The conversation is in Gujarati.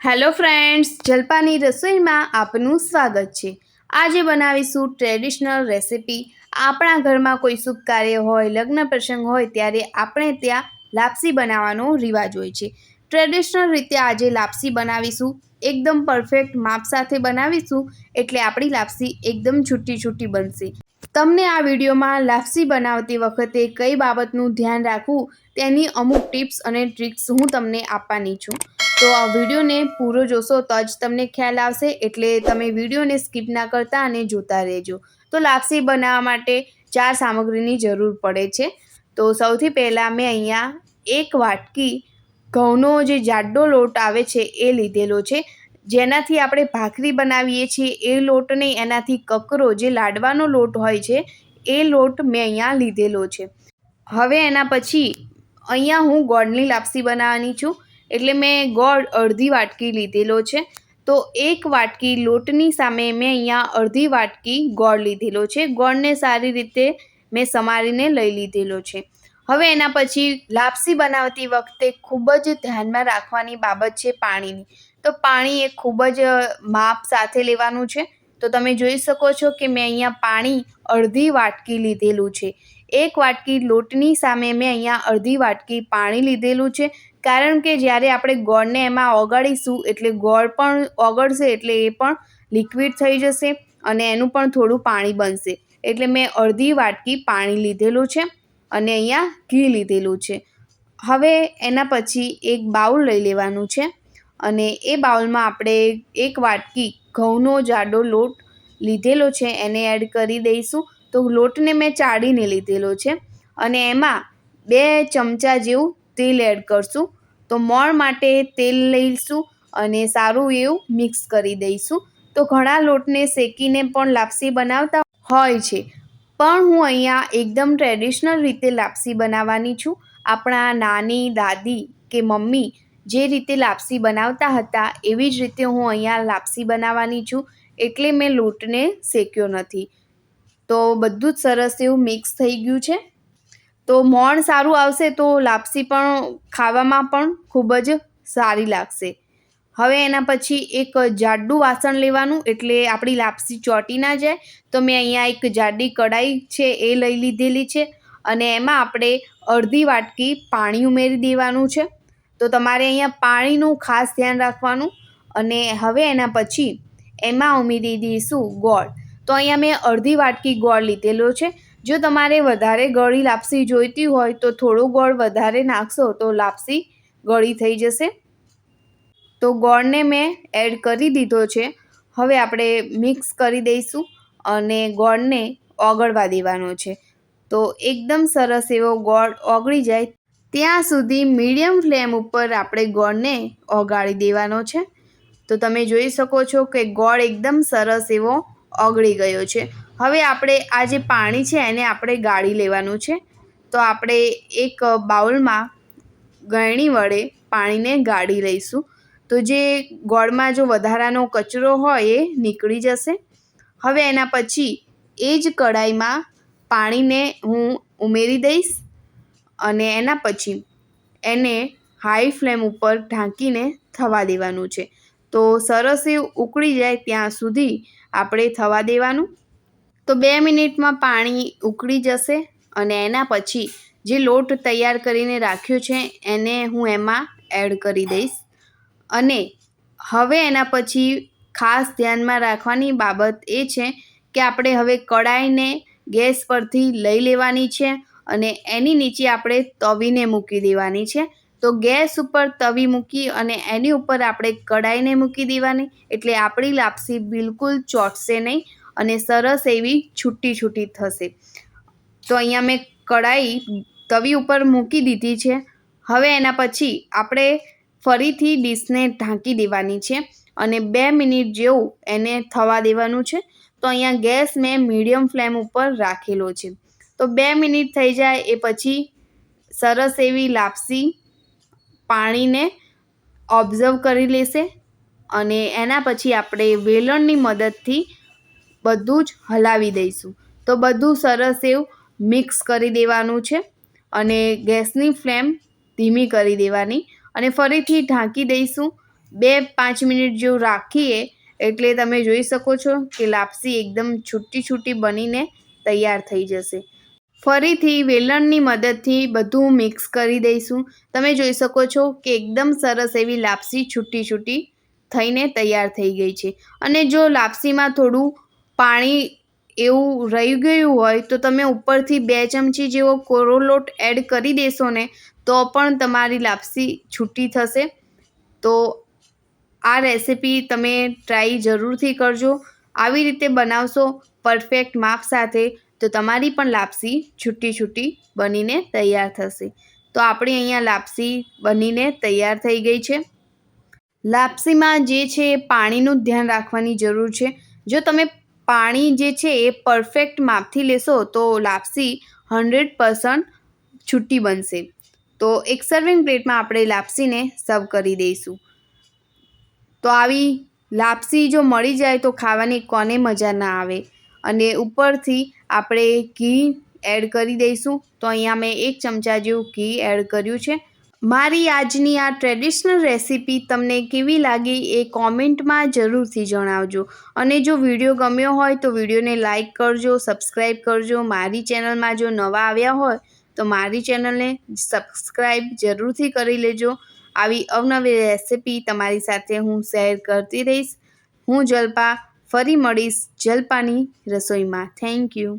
હેલો ફ્રેન્ડ્સ, જલપાની રસોઈમાં આપનું સ્વાગત છે। આજે બનાવીશું ટ્રેડિશનલ રેસિપી। આપણા ઘરમાં કોઈ શુભ કાર્ય હોય, લગ્ન પ્રસંગ હોય ત્યારે આપણે ત્યાં લાપસી બનાવવાનો રિવાજ હોય છે। ટ્રેડિશનલ રીતે આજે લાપસી બનાવીશું, એકદમ પરફેક્ટ માપ સાથે બનાવીશું એટલે આપણી લાપસી એકદમ છૂટી છૂટી બનશે। તમને આ વિડીયોમાં લાપસી બનાવતી વખતે કઈ બાબતનું ધ્યાન રાખવું તેની અમુક ટિપ્સ અને ટ્રિક્સ હું તમને આપવાની છું। તો આ વિડીયોને પૂરો જોશો તો જ તમને ખ્યાલ આવશે, એટલે તમે વિડીયોને સ્કીપ ના કરતા અને જોતા રહેજો। તો લાપસી બનાવવા માટે 4 સામગ્રીની જરૂર પડે છે। તો સૌથી પહેલાં મેં અહીંયા 1 વાટકી ઘઉંનો જે જાડો લોટ આવે છે એ લીધેલો છે, જેનાથી આપણે ભાખરી બનાવીએ છીએ એ લોટ નહીં, એનાથી કકરો જે લાડવાનો લોટ હોય છે એ લોટ મેં અહીંયા લીધેલો છે। હવે એના પછી અહીંયા હું ગોળની લાપસી બનાવવાની છું, એટલે મેં ગોળ અડધી વાટકી લીધેલો છે। તો 1 વાટકી લોટની સામે મેં અહીંયા અડધી વાટકી ગોળ લીધેલો છે। ગોળને સારી રીતે મેં સમારીને લઈ લીધેલો છે। હવે એના પછી લાપસી બનાવતી વખતે ખૂબ જ ધ્યાનમાં રાખવાની બાબત છે પાણીની। તો પાણી એ ખૂબ જ માપ સાથે લેવાનું છે। તો તમે જોઈ શકો છો કે મેં અહીંયા પાણી અડધી વાટકી લીધેલું છે। 1 વાટકી લોટની સામે મેં અહીંયા અડધી વાટકી પાણી લીધેલું છે, કારણ કે જ્યારે આપણે ગોળને એમાં ઓગાળીશું એટલે ગોળ પણ ઓગળશે, એટલે એ પણ લિક્વિડ થઈ જશે અને એનું પણ થોડું પાણી બનશે। એટલે મેં અડધી વાટકી પાણી લીધેલું છે અને અહીંયા ઘી લીધેલું છે। હવે એના પછી એક બાઉલ લઈ લેવાનું છે અને એ બાઉલમાં આપણે 1 વાટકી ઘઉંનો જાડો લોટ લીધેલો છે એને એડ કરી દઈશું। તો લોટને મેં ચાળીને લીધેલો છે અને એમાં 2 ચમચા જેવું તેલ એડ કરશું। તો મોણ માટે તેલ લઈશું અને સારું એવું મિક્સ કરી દઈશું। તો ઘણા લોટને શેકીને પણ લાપસી બનાવતા હોય છે, પણ હું અહીંયા એકદમ ટ્રેડિશનલ રીતે લાપસી બનાવવાની છું। આપણા નાની, દાદી કે મમ્મી જે રીતે લાપસી બનાવતા હતા એવી જ રીતે હું અહીંયા લાપસી બનાવવાની છું, એટલે મેં લોટને શેક્યો નથી। તો બધું જ સરસ એવું મિક્સ થઈ ગયું છે। તો મોણ સારું આવશે તો લાપસી પણ ખાવામાં પણ ખૂબ જ સારી લાગશે। હવે એના પછી એક જાડું વાસણ લેવાનું, એટલે આપણી લાપસી ચોંટી ના જાય। તો મેં અહીંયા એક જાડી કઢાઈ છે એ લઈ લીધેલી છે અને એમાં આપણે અડધી વાટકી પાણી ઉમેરી દેવાનું છે। તો તમારે અહીંયા પાણીનું ખાસ ધ્યાન રાખવાનું। અને હવે એના પછી એમાં ઉમેરી દઈશું ગોળ। તો અહીંયા મેં અડધી વાટકી ગોળ લીધેલો છે। જો તમારે વધારે ગળી લાપસી જોઈતી હોય તો થોડો ગોળ વધારે નાખશો તો લાપસી ગળી થઈ જશે। તો ગોળને મેં એડ કરી દીધો છે। હવે આપણે મિક્સ કરી દઈશું અને ગોળને ઓગળવા દેવાનો છે। તો એકદમ સરસ એવો ગોળ ઓગળી જાય ત્યાં સુધી મીડિયમ ફ્લેમ ઉપર આપણે ગોળને ઓગાળી દેવાનો છે। તો તમે જોઈ શકો છો કે ગોળ એકદમ સરસ એવો ઓગળી ગયો છે। હવે આપણે આ જે પાણી છે એને આપણે ગાળી લેવાનું છે। તો આપણે એક બાઉલમાં ગળણી વડે પાણીને ગાળી લઈશું। તો જે ગોળમાં જો વધારાનો કચરો હોય એ નીકળી જશે। હવે એના પછી એ જ કઢાઈમાં પાણીને હું ઉમેરી દઈશ અને એના પછી એને હાઈ ફ્લેમ ઉપર ઢાંકીને થવા દેવાનું છે। તો સરસ એવું ઉકળી જાય ત્યાં સુધી આપણે થવા દેવાનું। તો 2 મિનિટમાં પાણી ઉકળી જશે અને એના પછી જે લોટ તૈયાર કરીને રાખ્યો છે એને હું એમાં એડ કરી દઈશ। અને હવે એના પછી ખાસ ધ્યાનમાં રાખવાની બાબત એ છે કે આપણે હવે કઢાઈને ગેસ પરથી લઈ લેવાની છે અને એની નીચે આપણે તવીને મૂકી દેવાની છે। તો ગેસ ઉપર તવી મૂકી અને એની ઉપર આપણે કઢાઈને મૂકી દેવાની, એટલે આપણી લાપસી બિલકુલ ચોંટશે નહીં અને સરસ એવી છૂટી છૂટી થશે। તો અહીંયા મેં કઢાઈ તવી ઉપર મૂકી દીધી છે। હવે એના પછી આપણે ફરીથી ડીશને ઢાંકી દેવાની છે અને 2 મિનિટ જેવું એને થવા દેવાનું છે। તો અહીંયા ગેસ મેં મીડિયમ ફ્લેમ ઉપર રાખેલો છે। તો 2 મિનિટ થઈ જાય એ પછી સરસ એવી લાપસી પાણીને ઓબ્ઝર્વ કરી લેશે અને એના પછી આપણે વેલણની મદદથી બધું જ હલાવી દઈશું। તો બધું સરસ એવું મિક્સ કરી દેવાનું છે અને ગેસની ફ્લેમ ધીમી કરી દેવાની અને ફરીથી ઢાંકી દઈશું। 2-5 મિનિટ જેવું રાખીએ એટલે તમે જોઈ શકો છો કે લાપસી એકદમ છૂટી બનીને તૈયાર થઈ જશે. ફરીથી વેલણની મદદથી બધું મિક્સ કરી દઈશું. તમે જોઈ શકો છો કે એકદમ સરસ એવી લાપસી છૂટી થઈને તૈયાર થઈ ગઈ છે. અને જો લાપસીમાં થોડું પાણી એવું રહી ગયું હોય તો તમે ઉપરથી 2 ચમચી જેવો કોરો લોટ એડ કરી દેશો ને તો પણ તમારી લાપસી છૂટી થશે. તો આ રેસિપી તમે ટ્રાય જરૂરથી કરજો. આવી રીતે બનાવશો પરફેક્ટ માપ સાથે તો તમારી પણ લાપસી છૂટી બનીને તૈયાર થશે. તો આપણી અહીંયા લાપસી બનીને તૈયાર થઈ ગઈ છે. લાપસીમાં જે છે એ પાણીનું ધ્યાન રાખવાની જરૂર છે. જો તમે પાણી જે છે એ પરફેક્ટ માપથી લેશો તો લાપસી 100% છૂટી બનશે. તો એક સર્વિંગ પ્લેટમાં આપણે લાપસીને સર્વ કરી દઈશું. તો આવી લાપસી જો મળી જાય તો ખાવાની કોને મજા ના આવે. અને ઉપરથી આપણે ઘી એડ કરી દઈશું. તો અહીંયા મેં 1 ચમચા જેવું ઘી એડ કર્યું છે. મારી આજની આ ટ્રેડિશનલ રેસિપી તમને કેવી લાગી એ કોમેન્ટમાં જરૂરથી જણાવજો. અને જો વિડીયો ગમ્યો હોય તો વિડીયોને લાઇક કરજો, સબસ્ક્રાઈબ કરજો. મારી ચેનલમાં જો નવા આવ્યા હોય તો મારી ચેનલને સબસ્ક્રાઈબ જરૂરથી કરી લેજો. આવી અવનવી રેસિપી તમારી સાથે હું શેર કરતી રહીશ. હું જલ્પા ફરી મળીશ જલ્પાની રસોઈમાં. Thank you.